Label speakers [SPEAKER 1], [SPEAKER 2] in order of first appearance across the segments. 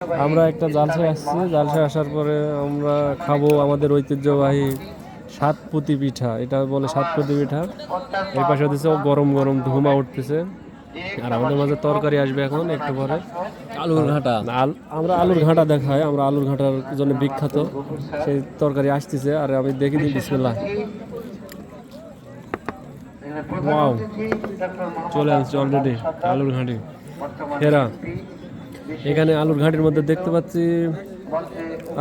[SPEAKER 1] আমরা একটা জালসায় আসছি, জালসায় আসার পরে আমরা খাবো আমাদের ঐতিহ্যবাহী সাতপুতি পিঠা। এটা বলে সাতপুতি পিঠা। এই পাশে হচ্ছে গরম গরম ধুমা উঠতেছে। আর আমাদের মাঝে তরকারি আসবে এখন একটু পরে,
[SPEAKER 2] আলুর ঘাটা।
[SPEAKER 1] আমরা আলুর ঘাঁটা দেখাই, আমরা আলুর ঘাঁটার জন্য বিখ্যাত। সেই তরকারি আসতেছে আর আমি দেখি দিই বিসমিল্লাহ। ওয়াও, চলে আসছে অলরেডি আলুর ঘাঁটি হেরা। এখানে আলুর ঘাঁটির মধ্যে দেখতে পাচ্ছি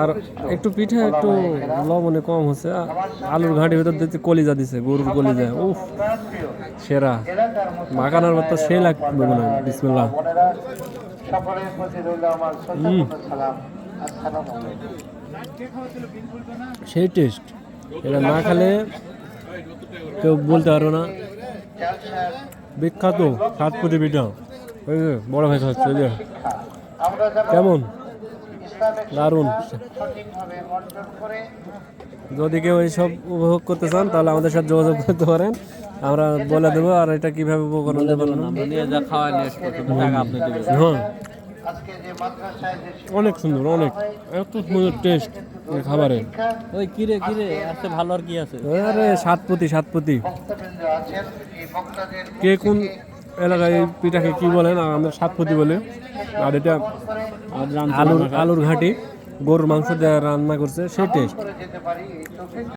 [SPEAKER 1] আর একটু পিঠা একটু লবণে কম হচ্ছে। আলুর ঘাঁটির ভিতর দেখছি কলিজা দিছে, গরুর কলিজা। উফ, সেরা মাখানোর মতো সেই লাগবে মনে হয়। বিসমিল্লাহ। সেই টেস্ট, এটা না খেলে কেউ বলতে পারবে না। বিখ্যাত সাতপুতি পিঠা, ওই যে বড় ভাই খাচ্ছে, যে কেমন দারুণ। যদি কেউ এইসব উপভোগ করতে চান তাহলে আমাদের সাথে যোগাযোগ করতে পারেন, আমরা বলে দেবো। আর এটা কিভাবে উপকরণ দেবেন
[SPEAKER 2] নিয়ে যা খাওয়া নিয়ে আসবো, কিন্তু টাকা আপনি দেবেন।
[SPEAKER 1] হ্যাঁ, অনেক সুন্দর, অনেক এত সুন্দর টেস্ট খাবারে।
[SPEAKER 2] ওই কিরে কিরে আজকে ভালো আর কি আছে?
[SPEAKER 1] আরে সাতপুতি, সাতপুতি কে কোন এলাকায় এই পিঠাকে কি বলেন? আমরা সাতপুতি বলি। আর এটা আলুর ঘাঁটি গরুর মাংস দিয়ে রান্না করছে, সেই টেস্ট।